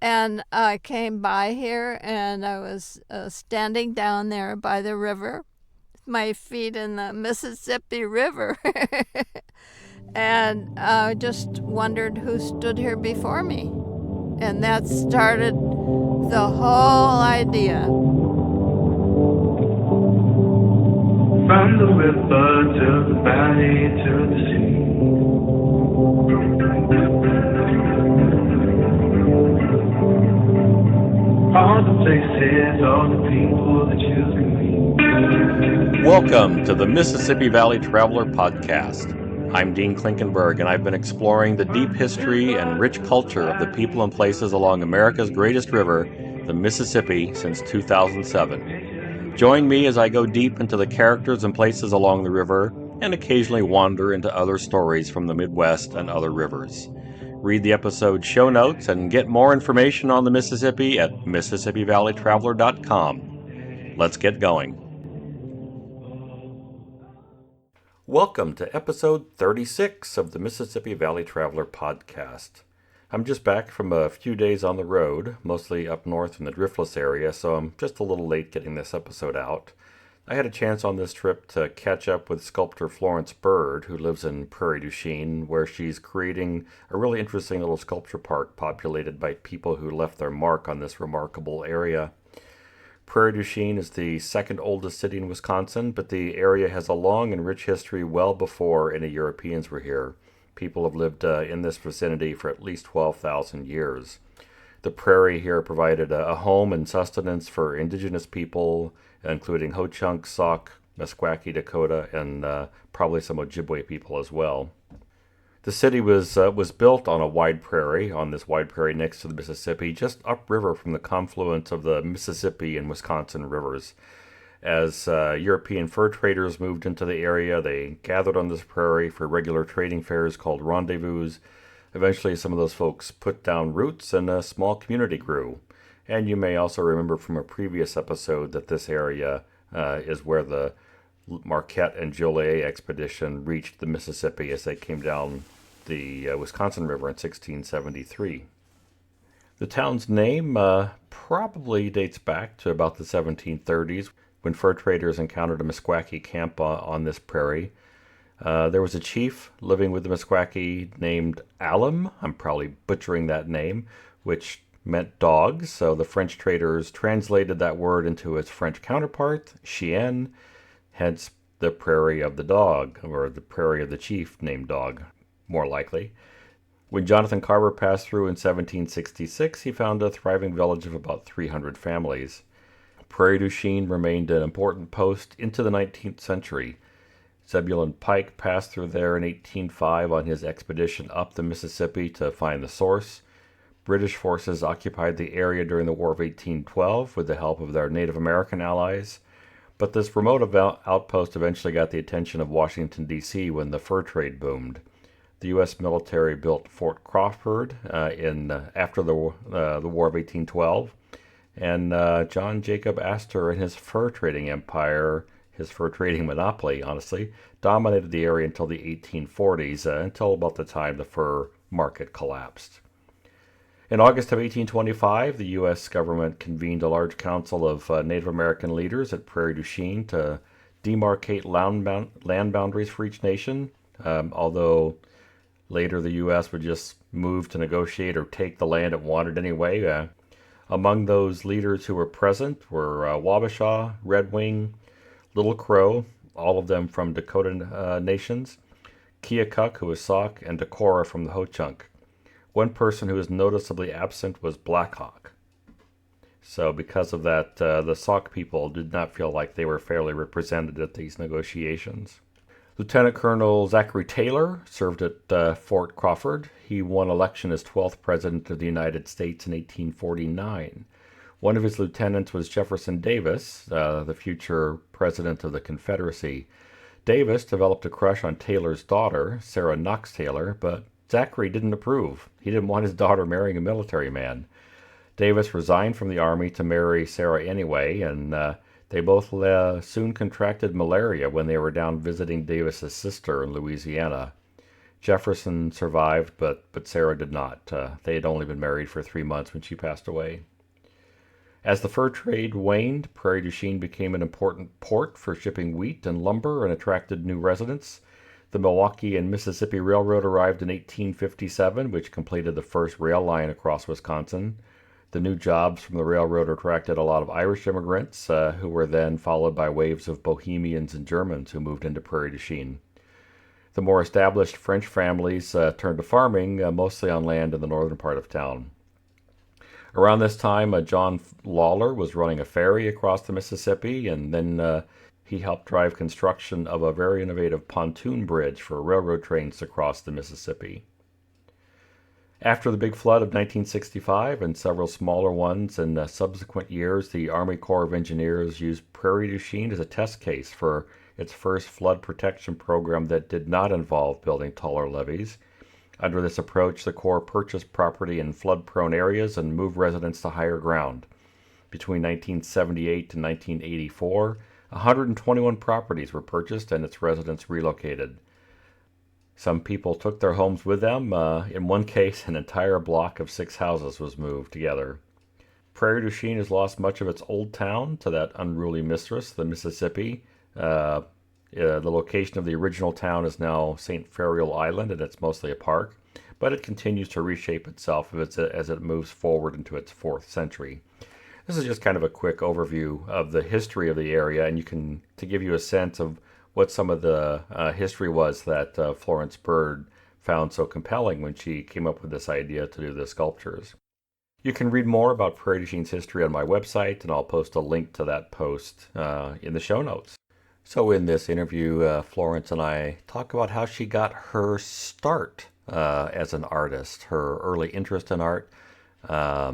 And I came by here and I was standing down there by the river, my feet in the Mississippi River. And I just wondered who stood here before me. And that started the whole idea. From the river to the valley to the sea. All the places, all the people that you can meet. Welcome to the Mississippi Valley Traveler Podcast. I'm Dean Klinkenberg, and I've been exploring the deep history and rich culture of the people and places along America's greatest river, the Mississippi, since 2007. Join me as I go deep into the characters and places along the river, and occasionally wander into other stories from the Midwest and other rivers. Read the episode show notes and get more information on the Mississippi at MississippiValleyTraveler.com. Let's get going. Welcome to episode 36 of the Mississippi Valley Traveler Podcast. I'm just back from a few days on the road, mostly up north in the Driftless area, so I'm just a little late getting this episode out. I had a chance on this trip to catch up with sculptor Florence Bird, who lives in Prairie du Chien, where she's creating a really interesting little sculpture park populated by people who left their mark on this remarkable area. Prairie du Chien is the second oldest city in Wisconsin, but the area has a long and rich history well before any Europeans were here. People have lived in this vicinity for at least 12,000 years. The prairie here provided a home and sustenance for indigenous people, including Ho-Chunk, Sauk, Meskwaki, Dakota, and probably some Ojibwe people as well. The city was built on a wide prairie, on this wide prairie next to the Mississippi, just upriver from the confluence of the Mississippi and Wisconsin rivers. As European fur traders moved into the area, they gathered on this prairie for regular trading fairs called rendezvous. Eventually, some of those folks put down roots and a small community grew. And you may also remember from a previous episode that this area is where the Marquette and Joliet expedition reached the Mississippi as they came down the Wisconsin River in 1673. The town's name probably dates back to about the 1730s when fur traders encountered a Meskwaki camp on this prairie. There was a chief living with the Meskwaki named Alum. I'm probably butchering that name, which meant dogs, so the French traders translated that word into its French counterpart, chien, hence the prairie of the dog, or the prairie of the chief named Dog, more likely. When Jonathan Carver passed through in 1766, he found a thriving village of about 300 families. Prairie du Chien remained an important post into the 19th century. Zebulon Pike passed through there in 1805 on his expedition up the Mississippi to find the source. British forces occupied the area during the War of 1812 with the help of their Native American allies, but this remote outpost eventually got the attention of Washington, D.C. when the fur trade boomed. The U.S. military built Fort Crawford after the War of 1812, and John Jacob Astor and his fur trading empire, his fur trading monopoly, honestly, dominated the area until the 1840s, until about the time the fur market collapsed. In August of 1825, the U.S. government convened a large council of Native American leaders at Prairie du Chien to demarcate land boundaries for each nation, although later the U.S. would just move to negotiate or take the land it wanted anyway. Among those leaders who were present were Wabasha, Red Wing, Little Crow, all of them from Dakota nations, Keokuk, who was Sauk, and Decorah from the Ho-Chunk. One person who was noticeably absent was Black Hawk. So because of that, the Sauk people did not feel like they were fairly represented at these negotiations. Lieutenant Colonel Zachary Taylor served at Fort Crawford. He won election as 12th President of the United States in 1849. One of his lieutenants was Jefferson Davis, the future President of the Confederacy. Davis developed a crush on Taylor's daughter, Sarah Knox Taylor, but Zachary didn't approve. He didn't want his daughter marrying a military man. Davis resigned from the Army to marry Sarah anyway, and they both soon contracted malaria when they were down visiting Davis's sister in Louisiana. Jefferson survived, but Sarah did not. They had only been married for 3 months when she passed away. As the fur trade waned, Prairie du Chien became an important port for shipping wheat and lumber and attracted new residents. The Milwaukee and Mississippi Railroad arrived in 1857, which completed the first rail line across Wisconsin. The new jobs from the railroad attracted a lot of Irish immigrants, who were then followed by waves of Bohemians and Germans who moved into Prairie du Chien. The more established French families turned to farming, mostly on land in the northern part of town. Around this time, John Lawler was running a ferry across the Mississippi, and then he helped drive construction of a very innovative pontoon bridge for railroad trains to cross the Mississippi. After the big flood of 1965 and several smaller ones in subsequent years, the Army Corps of Engineers used Prairie du Chien as a test case for its first flood protection program that did not involve building taller levees. Under this approach, the Corps purchased property in flood-prone areas and moved residents to higher ground. Between 1978 and 1984, 121 properties were purchased and its residents relocated. Some people took their homes with them. In one case, an entire block of 6 houses was moved together. Prairie du Chien has lost much of its old town to that unruly mistress, the Mississippi. The location of the original town is now St. Ferial Island, and it's mostly a park, but it continues to reshape itself as it moves forward into its 4th century. This is just kind of a quick overview of the history of the area, and to give you a sense of what some of the history was that Florence Bird found so compelling when she came up with this idea to do the sculptures. You can read more about Prairie du Chien's history on my website, and I'll post a link to that post in the show notes. So in this interview, Florence and I talk about how she got her start as an artist, her early interest in art, a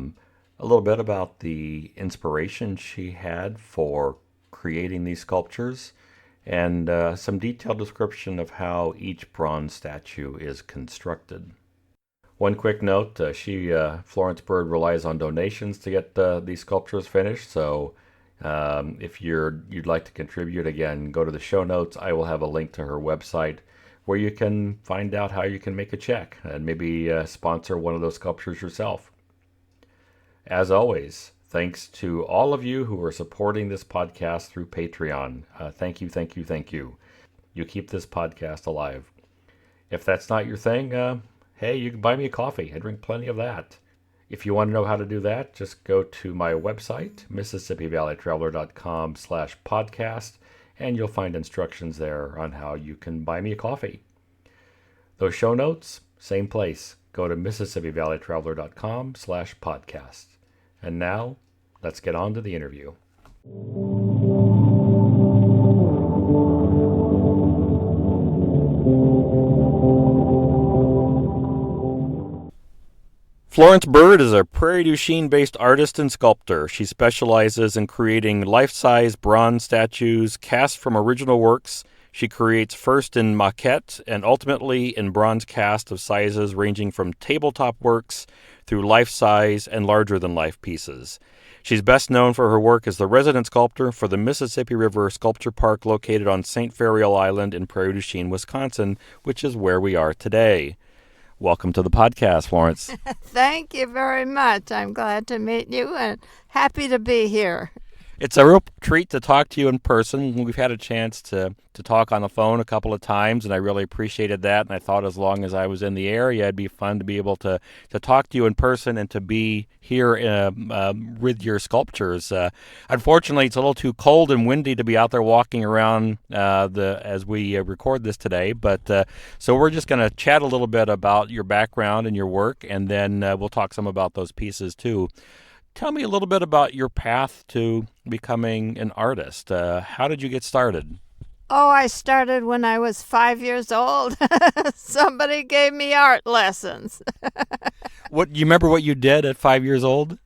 little bit about the inspiration she had for creating these sculptures, and some detailed description of how each bronze statue is constructed. One quick note, Florence Bird relies on donations to get these sculptures finished, so if you'd like to contribute, again, go to the show notes. I will have a link to her website where you can find out how you can make a check and maybe sponsor one of those sculptures yourself. As always, thanks to all of you who are supporting this podcast through Patreon. Thank you, thank you, thank you. You keep this podcast alive. If that's not your thing, hey, you can buy me a coffee. I drink plenty of that. If you want to know how to do that, just go to my website, MississippiValleyTraveler.com/podcast, and you'll find instructions there on how you can buy me a coffee. Those show notes, same place. Go to MississippiValleyTraveler.com/podcast. And now, let's get on to the interview. Florence Bird is a Prairie du Chien-based artist and sculptor. She specializes in creating life-size bronze statues cast from original works. She creates first in maquette and ultimately in bronze cast of sizes ranging from tabletop works through life-size and larger-than-life pieces. She's best known for her work as the resident sculptor for the Mississippi River Sculpture Park located on St. Ferial Island in Prairie du Chien, Wisconsin, which is where we are today. Welcome to the podcast, Florence. Thank you very much. I'm glad to meet you and happy to be here. It's a real treat to talk to you in person. We've had a chance to talk on the phone a couple of times, and I really appreciated that. And I thought as long as I was in the area, it'd be fun to be able to talk to you in person and to be here with your sculptures. Unfortunately, it's a little too cold and windy to be out there walking around as we record this today. But so we're just going to chat a little bit about your background and your work, and then we'll talk some about those pieces too. Tell me a little bit about your path to becoming an artist. How did you get started? Oh, I started when I was 5 years old. Somebody gave me art lessons. What you remember what you did at 5 years old?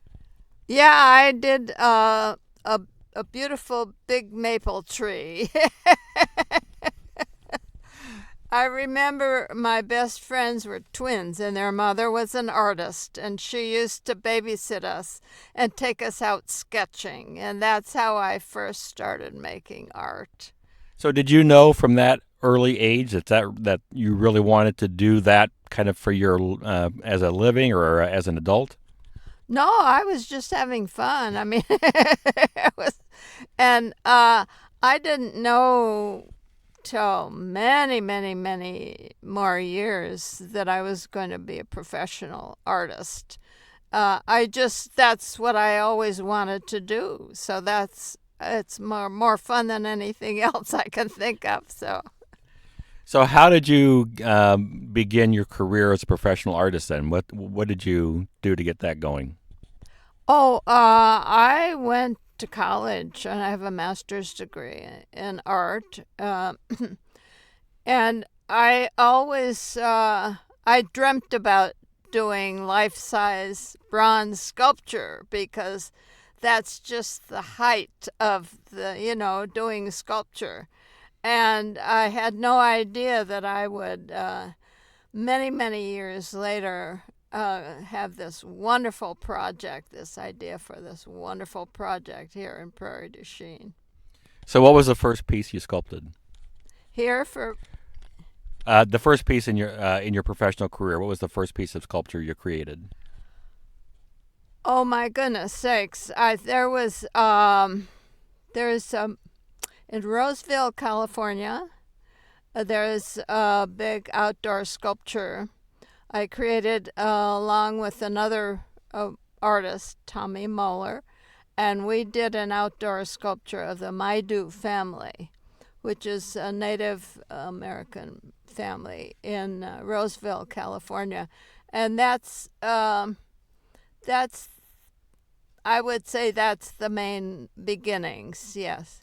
Yeah, I did a beautiful big maple tree. I remember my best friends were twins, and their mother was an artist, and she used to babysit us and take us out sketching, and that's how I first started making art. So did you know from that early age that you really wanted to do that kind of for your as a living or as an adult? No, I was just having fun. I mean, it was, and I didn't know till many, many, many more years that I was going to be a professional artist. That's what I always wanted to do. So it's more fun than anything else I can think of. So how did you begin your career as a professional artist then? What did you do to get that going? I went to college and I have a master's degree in art. And I dreamt about doing life-size bronze sculpture because that's just the height of doing sculpture. And I had no idea that I would, many, many years later, have this wonderful project, this idea for this wonderful project here in Prairie du Chien. So what was the first piece you sculpted? Here for The first piece in your professional career. What was the first piece of sculpture you created? Oh my goodness sakes! There's in Roseville, California. There's a big outdoor sculpture I created along with another artist, Tommy Moeller, and we did an outdoor sculpture of the Maidu family, which is a Native American family in Roseville, California, and that's I would say that's the main beginnings. Yes.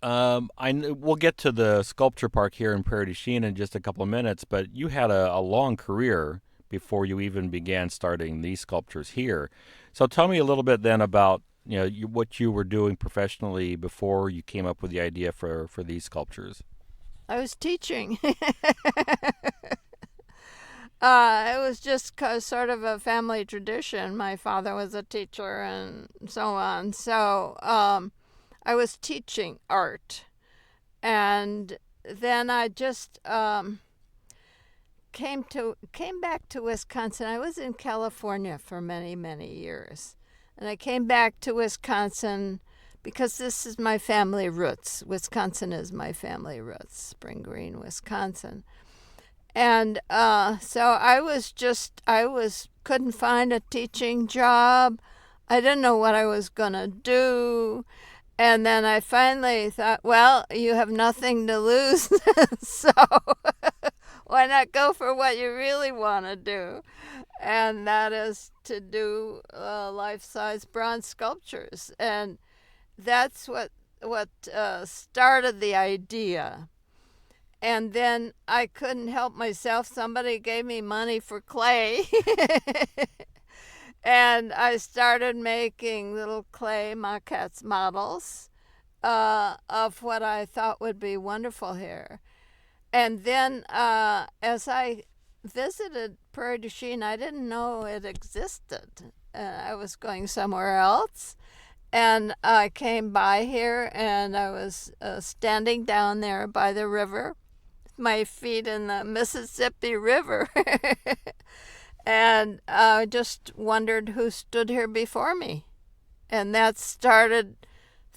We'll get to the sculpture park here in Prairie du Chien in just a couple of minutes, but you had a long career before you even began starting these sculptures here. So tell me a little bit then about what you were doing professionally before you came up with the idea for these sculptures. I was teaching. It was just sort of a family tradition. My father was a teacher and so on. So I was teaching art. And then I just came back to Wisconsin. I was in California for many, many years. And I came back to Wisconsin because this is my family roots. Wisconsin is my family roots, Spring Green, Wisconsin. And so couldn't find a teaching job. I didn't know what I was going to do. And then I finally thought, well, you have nothing to lose, so why not go for what you really want to do? And that is to do life-size bronze sculptures. And that's what started the idea. And then I couldn't help myself. Somebody gave me money for clay. And I started making little clay maquettes models of what I thought would be wonderful here. And then as I visited Prairie du Chien, I didn't know it existed. I was going somewhere else. And I came by here and I was standing down there by the river, my feet in the Mississippi River. And I just wondered who stood here before me. And that started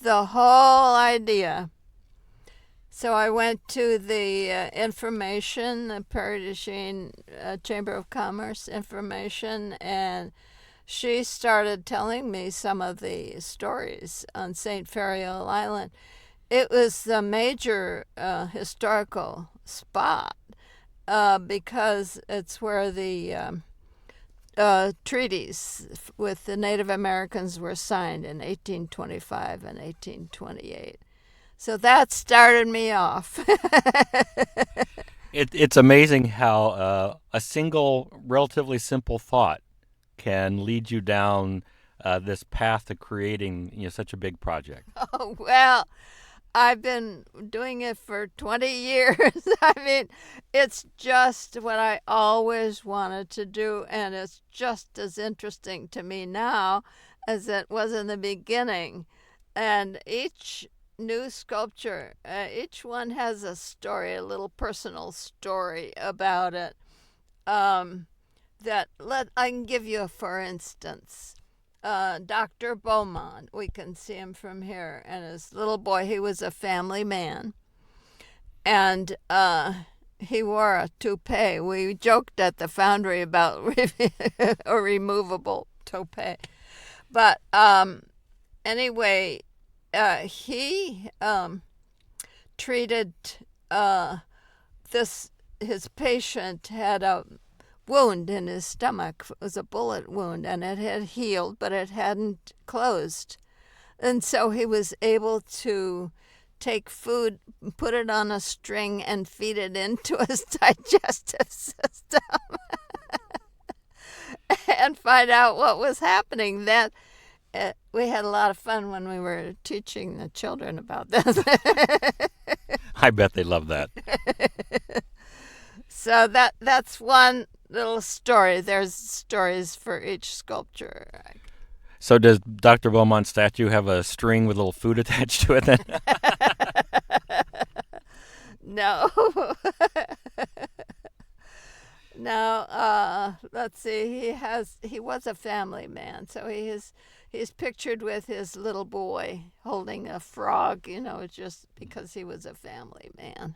the whole idea. So I went to the Prairie du Chien Chamber of Commerce information, and she started telling me some of the stories on St. Ferial Island. It was the major historical spot because it's where the treaties with the Native Americans were signed in 1825 and 1828. So that started me off. It's amazing how a single, relatively simple thought can lead you down this path to creating such a big project. Oh, well, I've been doing it for 20 years. I mean, it's just what I always wanted to do, and it's just as interesting to me now as it was in the beginning. And each new sculpture, each one has a story, a little personal story about it. I can give you for instance. Dr. Beaumont, we can see him from here, and his little boy, he was a family man, and he wore a toupee. We joked at the foundry about a removable toupee. But anyway, he treated his patient had a wound in his stomach. It was a bullet wound, and it had healed, but it hadn't closed. And so he was able to take food, put it on a string, and feed it into his digestive system and find out what was happening. We had a lot of fun when we were teaching the children about this. I bet they love that. So that's one little story. There's stories for each sculpture. So does Dr. Beaumont's statue have a string with a little food attached to it then? No. No, let's see. He was a family man, so he's pictured with his little boy holding a frog, just because he was a family man.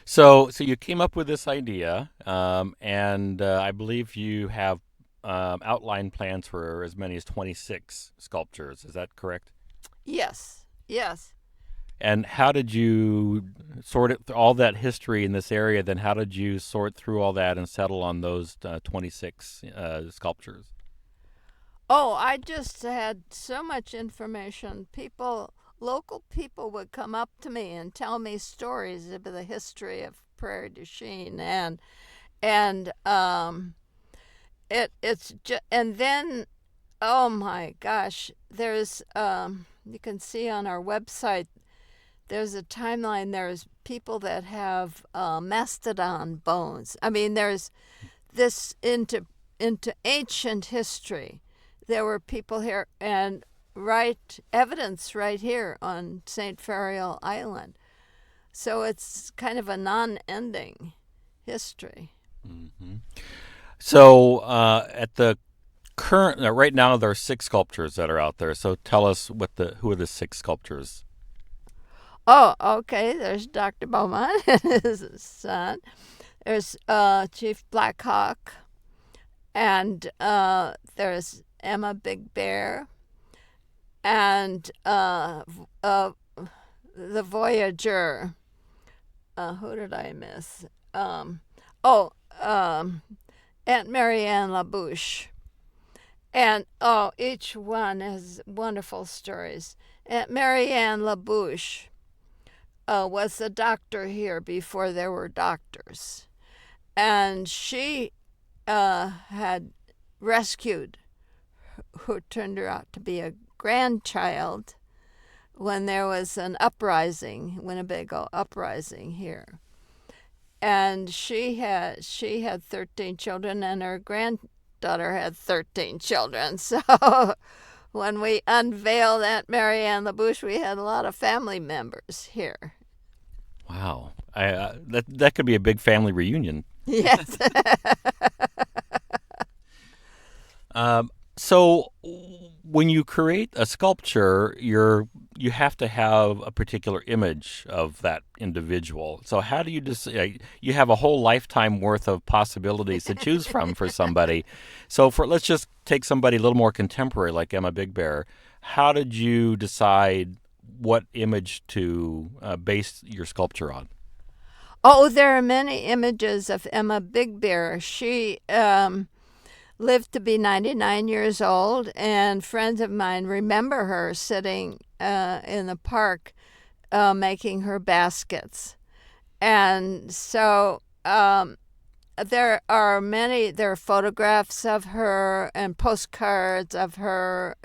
So you came up with this idea, and I believe you have outline plans for as many as 26 sculptures. Is that correct? Yes. And how did you sort it, all that history in this area, then how did you sort through all that and settle on those 26 sculptures? Oh, I just had so much information. Local people would come up to me and tell me stories about the history of Prairie du Chien, and then, oh my gosh, there's you can see on our website, there's a timeline. There's people that have mastodon bones. I mean, there's this into ancient history. There were people here and evidence right here on St. Ferial Island. So it's kind of a non-ending history. Mm-hmm. So at the current, right now there are 6 sculptures that are out there. So tell us who are the 6 sculptures? Oh, okay. There's Dr. Beaumont and his son. There's Chief Black Hawk, and there's Emma Big Bear, and the Voyager. Who did I miss? Aunt Marianne LaBouche. And each one has wonderful stories. Aunt Marianne LaBouche was a doctor here before there were doctors, and she had rescued who turned her out to be a grandchild when there was an uprising, Winnebago uprising here. And she had 13 children, and her granddaughter had 13 children. So when we unveiled Aunt Marianne LaBouche, we had a lot of family members here. Wow. That could be a big family reunion. Yes. So when you create a sculpture, you have to have a particular image of that individual. So how do you decide? You have a whole lifetime worth of possibilities to choose from for somebody. So let's just take somebody a little more contemporary like Emma Big Bear. How did you decide what image to base your sculpture on? Oh, there are many images of Emma Big Bear. She lived to be 99 years old, and friends of mine remember her sitting in the park making her baskets. And so there are photographs of her and postcards of her,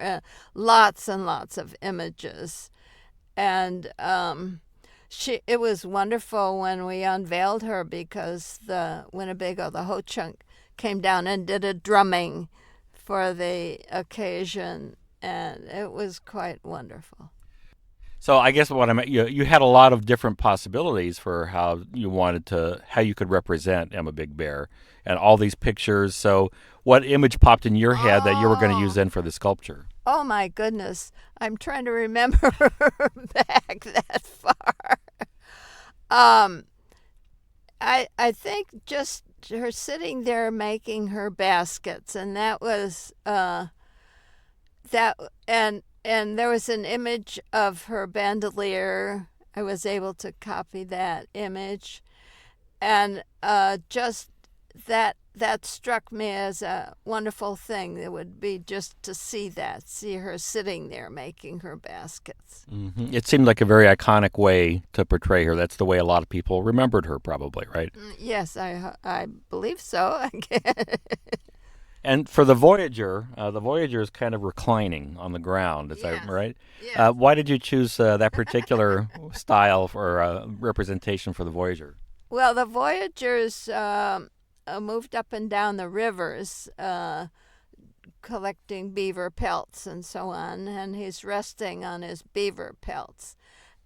lots and lots of images. And it was wonderful when we unveiled her, because the Winnebago, the Ho-Chunk, came down and did a drumming for the occasion, and it was quite wonderful. So I guess what you had a lot of different possibilities for how you could represent Emma Big Bear, and all these pictures. So what image popped in your head that you were going to use Oh, then for the sculpture? oh my goodness. I'm trying to remember back that far. Um, I think just her sitting there making her baskets, and that was that and there was an image of her bandolier. I was able to copy that image, and just that struck me as a wonderful thing. It would be just to see her sitting there making her baskets. It seemed like a very iconic way to portray her. That's the way a lot of people remembered her, probably, right? Yes, I believe so. And for the Voyager is kind of reclining on the ground. Is that Yes. right? Yes. Why did you choose that particular style for representation for the Voyager? Well, the Voyagers moved up and down the rivers, collecting beaver pelts and so on, and he's resting on his beaver pelts.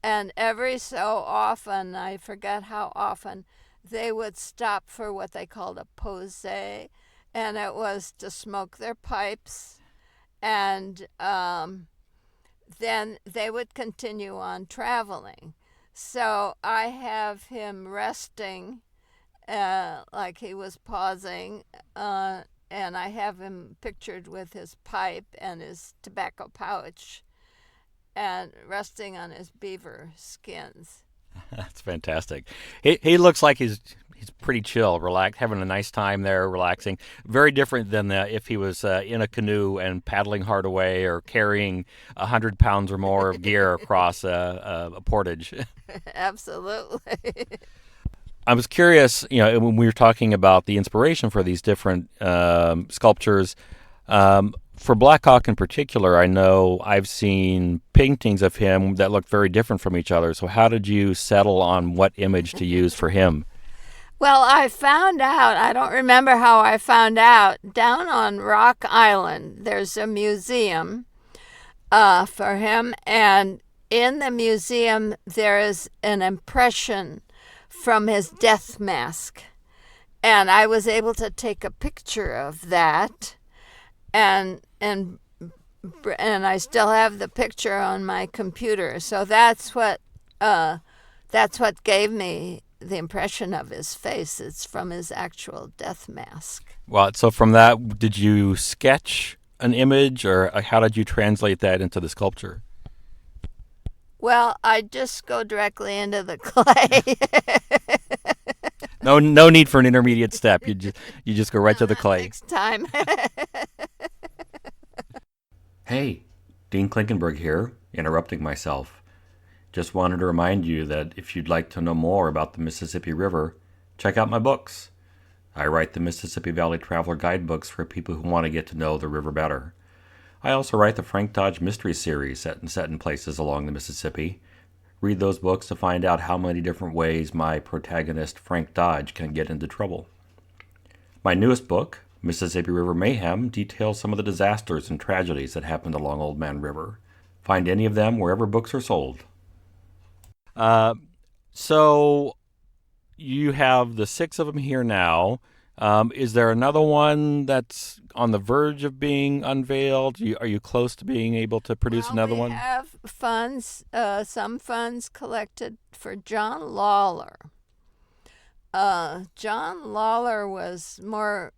And every so often, I forget how often, they would stop for what they called a pose, and it was to smoke their pipes, and then they would continue on traveling. So I have him resting, like he was pausing, and I have him pictured with his pipe and his tobacco pouch and resting on his beaver skins. That's fantastic. He looks like he's pretty chill, relaxed, having a nice time there, relaxing. Very different than if he was in a canoe and paddling hard away or carrying 100 pounds or more of gear across a portage. Absolutely. I was curious, when we were talking about the inspiration for these different sculptures. For Black Hawk in particular, I know I've seen paintings of him that look very different from each other. So how did you settle on what image to use for him? Well, I found out, I don't remember how I found out, down on Rock Island, there's a museum for him, and in the museum there is an impression from his death mask. And I was able to take a picture of that, and I still have the picture on my computer. So that's what gave me the impression of his face. It's from his actual death mask. Well, so from that, did you sketch an image, or how did you translate that into the sculpture? Well, I just go directly into the clay. No need for an intermediate step. You just go right to the clay. Next time. Hey, Dean Klinkenberg here, interrupting myself. Just wanted to remind you that if you'd like to know more about the Mississippi River, check out my books. I write the Mississippi Valley Traveler guidebooks for people who want to get to know the river better. I also write the Frank Dodge Mystery Series set in places along the Mississippi. Read those books to find out how many different ways my protagonist Frank Dodge can get into trouble. My newest book, Mississippi River Mayhem, details some of the disasters and tragedies that happened along Old Man River. Find any of them wherever books are sold. So you have the 6 of them here now. Is there another one that's on the verge of being unveiled? Are you close to being able to produce another one? We have funds, some funds collected for John Lawler. John Lawler was more,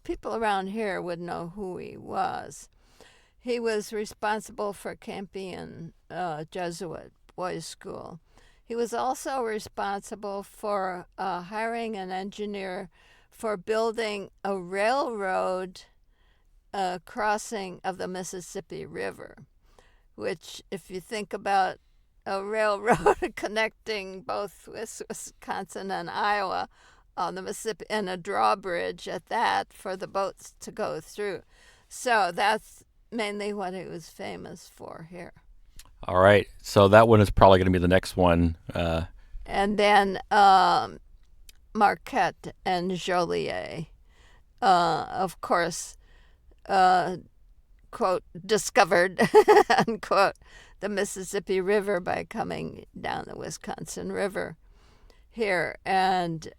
people around here would know who he was. He was responsible for Campion Jesuit Boys School. He was also responsible for hiring an engineer for building a railroad crossing of the Mississippi River, which, if you think about a railroad connecting both Wisconsin and Iowa on the Mississippi, and a drawbridge at that for the boats to go through. So that's mainly what he was famous for here. All right. So that one is probably going to be the next one. And then Marquette and Joliet. Of course, quote, discovered, unquote, the Mississippi River by coming down the Wisconsin River here. And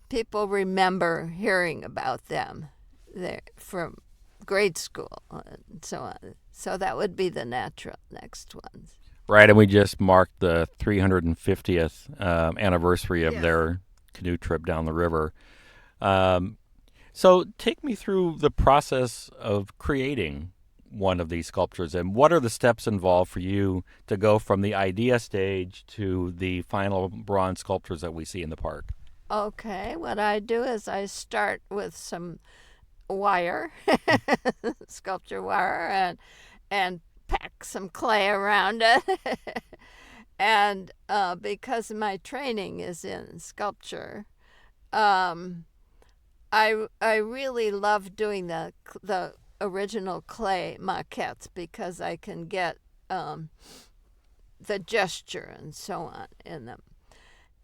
people remember hearing about them there from grade school and so on. So that would be the natural next ones. Right, and we just marked the 350th anniversary of Yes. their canoe trip down the river. So take me through the process of creating one of these sculptures, and what are the steps involved for you to go from the idea stage to the final bronze sculptures that we see in the park? Okay, what I do is I start with some wire, sculpture wire, and pack some clay around it. And because my training is in sculpture, I really love doing the original clay maquettes because I can get the gesture and so on in them.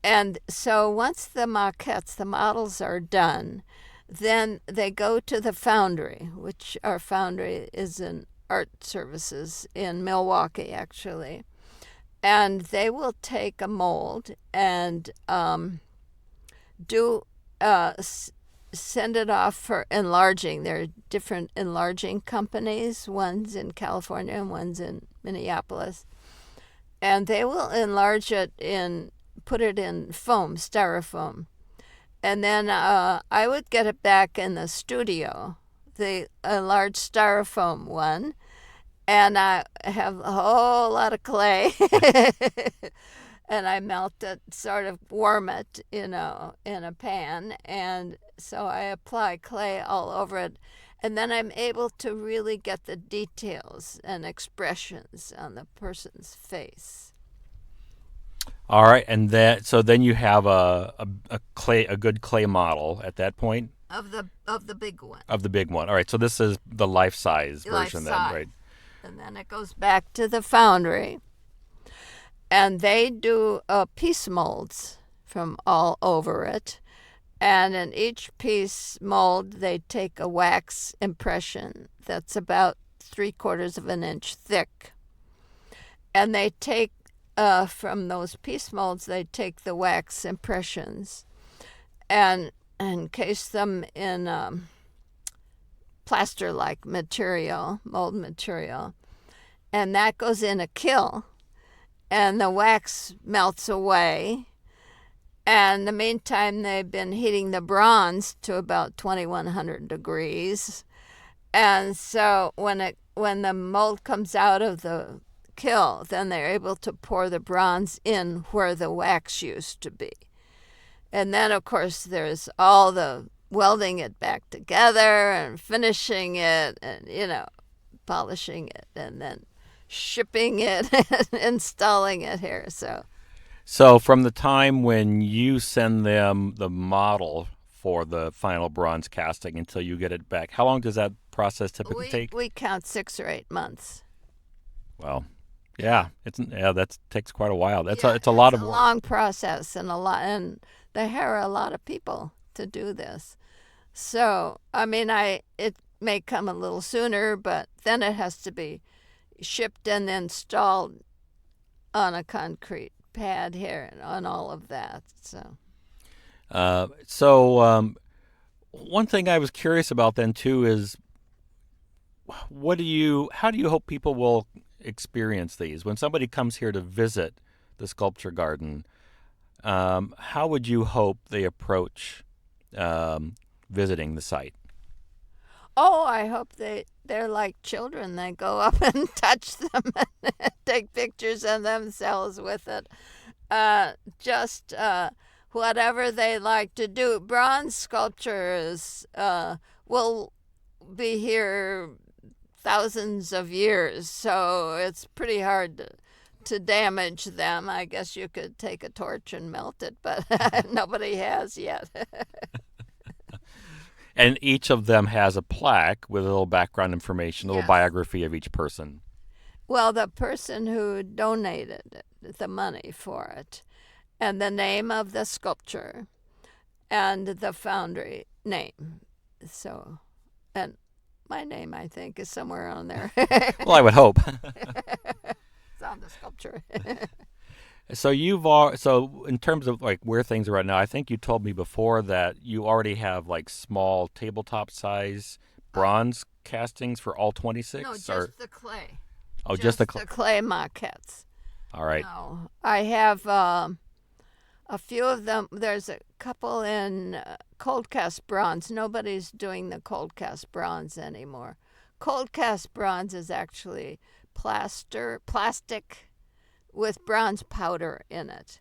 And so once the maquettes, the models are done, then they go to the foundry, which our foundry is in Art Services in Milwaukee, actually. And they will take a mold and send it off for enlarging. There are different enlarging companies, one's in California and one's in Minneapolis. And they will enlarge it put it in foam, styrofoam. And then I would get it back in the studio, the enlarged styrofoam one, and I have a whole lot of clay. And I melt it, sort of warm it, in a pan. And so I apply clay all over it. And then I'm able to really get the details and expressions on the person's face. All right, and then you have a good clay model at that point Of the big one. of the big one. All right, so this is the life-size Life version size. then, right? And then it goes back to the foundry. And they do piece molds from all over it. And in each piece mold, they take a wax impression that's about 3/4 of an inch thick. And they take, from those piece molds, they take the wax impressions and encase them in plaster-like material, mold material. And that goes in a kiln. And the wax melts away. And in the meantime, they've been heating the bronze to about 2,100 degrees. And so when the mold comes out of the kiln, then they're able to pour the bronze in where the wax used to be. And then, of course, there's all the welding it back together and finishing it and, polishing it and then shipping it and installing it here. So from the time when you send them the model for the final bronze casting until you get it back, how long does that process typically take? We count 6 or 8 months. Well, that takes quite a while. It's a lot of It's a work. long process and they hire a lot of people to do this. So, it may come a little sooner, but then it has to be shipped and installed on a concrete pad here and on all of that. One thing I was curious about then too is how do you hope people will experience these when somebody comes here to visit the sculpture garden? How would you hope they approach visiting the site? Oh, I hope they're like children. They go up and touch them and take pictures of themselves with it. Whatever they like to do. Bronze sculptures will be here thousands of years, so it's pretty hard to damage them. I guess you could take a torch and melt it, but nobody has yet. And each of them has a plaque with a little background information, a little Yes. biography of each person. Well, the person who donated the money for it, and the name of the sculpture, and the foundry name. So And my name, I think, is somewhere on there. Well, I would hope. It's on the sculpture. So so in terms of like where things are right now, I think you told me before that you already have like small tabletop size bronze castings for all 26. No, just the clay. Oh, just the the clay maquettes. All right. No, I have a few of them. There's a couple in cold cast bronze. Nobody's doing the cold cast bronze anymore. Cold cast bronze is actually plastic with bronze powder in it.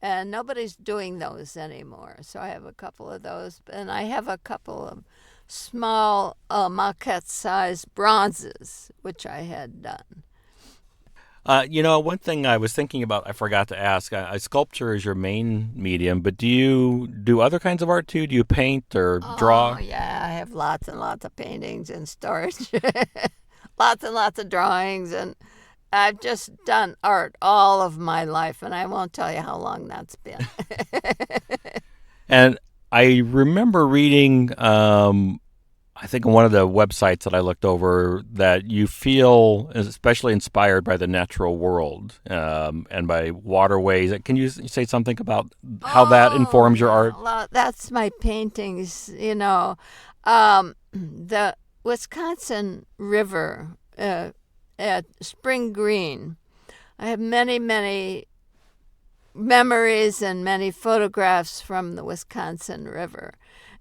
And nobody's doing those anymore. So I have a couple of those. And I have a couple of small maquette size bronzes, which I had done. One thing I was thinking about, I forgot to ask. Sculpture is your main medium, but do you do other kinds of art too? Do you paint or draw? Oh, yeah, I have lots and lots of paintings in storage. Lots and lots of drawings. And I've just done art all of my life, and I won't tell you how long that's been. And I remember reading, I think on one of the websites that I looked over, that you feel especially inspired by the natural world and by waterways. Can you say something about how that informs your art? Well, that's my paintings, the Wisconsin River at Spring Green. I have many, many memories and many photographs from the Wisconsin River.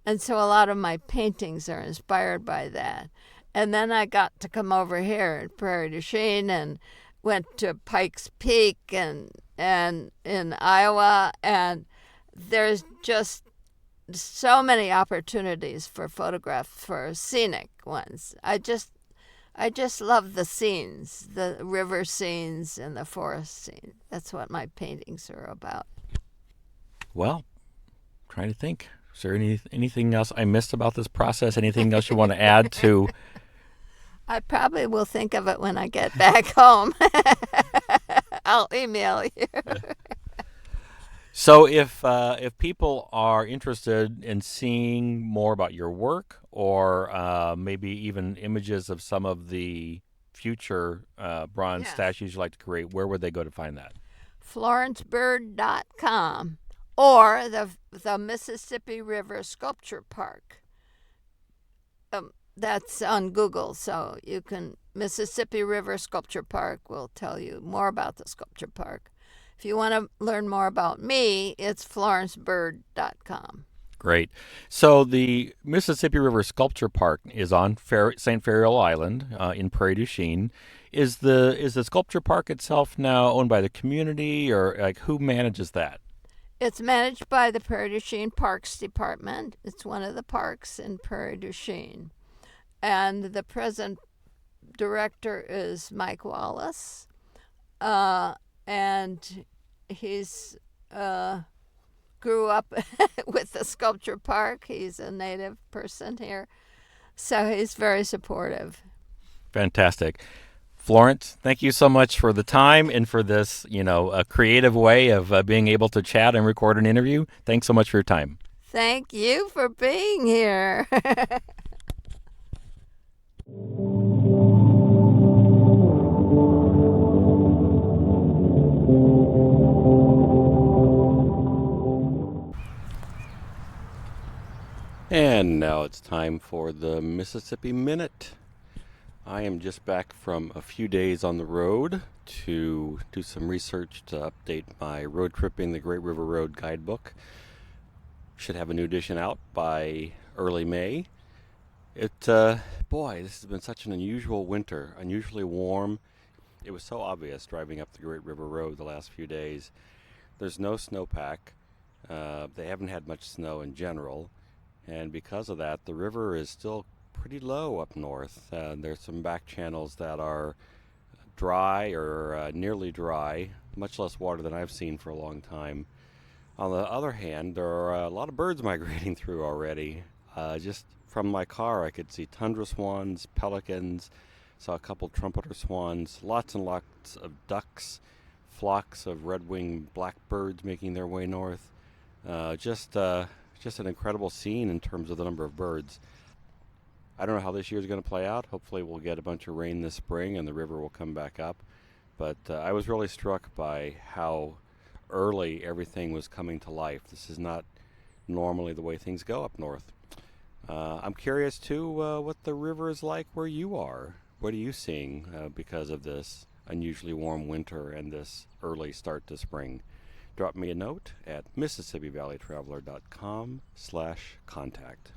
And so a lot of my paintings are inspired by that. And then I got to come over here at Prairie du Chien and went to Pikes Peak and in Iowa. And there's just so many opportunities for photographs, for scenic ones. I just love the scenes, the river scenes and the forest scenes. That's what my paintings are about. Well, trying to think. Is there anything else I missed about this process? Anything else you want to add to? I probably will think of it when I get back home. I'll email you. So if people are interested in seeing more about your work, or maybe even images of some of the future bronze statues you'd like to create, where would they go to find that? FlorenceBird.com or the Mississippi River Sculpture Park. That's on Google, so you can. Mississippi River Sculpture Park will tell you more about the sculpture park. If you want to learn more about me, it's FlorenceBird.com. Great. So the Mississippi River Sculpture Park is on St. Fariol Island in Prairie du Chien. Is the sculpture park itself now owned by the community, or like who manages that? It's managed by the Prairie du Chien Parks Department. It's one of the parks in Prairie du Chien. And the present director is Mike Wallace. And he's grew up with the sculpture park. He's a native person here. So he's very supportive. Fantastic. Florence, thank you so much for the time and for this, a creative way of being able to chat and record an interview. Thanks so much for your time. Thank you for being here. And now it's time for the Mississippi Minute. I am just back from a few days on the road to do some research to update my Road Tripping the Great River Road guidebook. Should have a new edition out by early May. This has been such an unusual winter, unusually warm. It was so obvious driving up the Great River Road the last few days. There's no snowpack. They haven't had much snow in general. And because of that, the river is still pretty low up north. There's some back channels that are dry or nearly dry, much less water than I've seen for a long time. On the other hand, there are a lot of birds migrating through already. Just from my car, I could see tundra swans, pelicans, saw a couple trumpeter swans, lots and lots of ducks, flocks of red-winged blackbirds making their way north. Just an incredible scene in terms of the number of birds. I don't know how this year's going to play out. Hopefully we'll get a bunch of rain this spring and the river will come back up. But I was really struck by how early everything was coming to life. This is not normally the way things go up north. I'm curious too what the river is like where you are. What are you seeing because of this unusually warm winter and this early start to spring? Drop me a note at MississippiValleyTraveler.com/contact.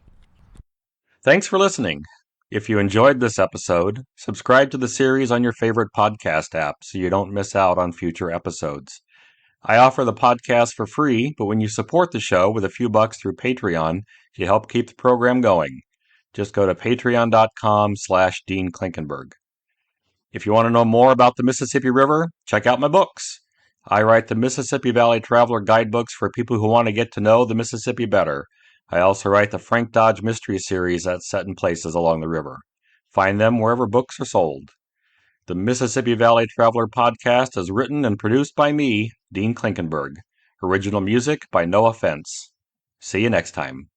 Thanks for listening. If you enjoyed this episode, subscribe to the series on your favorite podcast app so you don't miss out on future episodes. I offer the podcast for free, but when you support the show with a few bucks through Patreon, you help keep the program going. Just go to patreon.com/Dean Klinkenberg. If you want to know more about the Mississippi River, check out my books. I write the Mississippi Valley Traveler guidebooks for people who want to get to know the Mississippi better. I also write the Frank Dodge Mystery Series that's set in places along the river. Find them wherever books are sold. The Mississippi Valley Traveler podcast is written and produced by me, Dean Klinkenberg. Original music by No Offense. See you next time.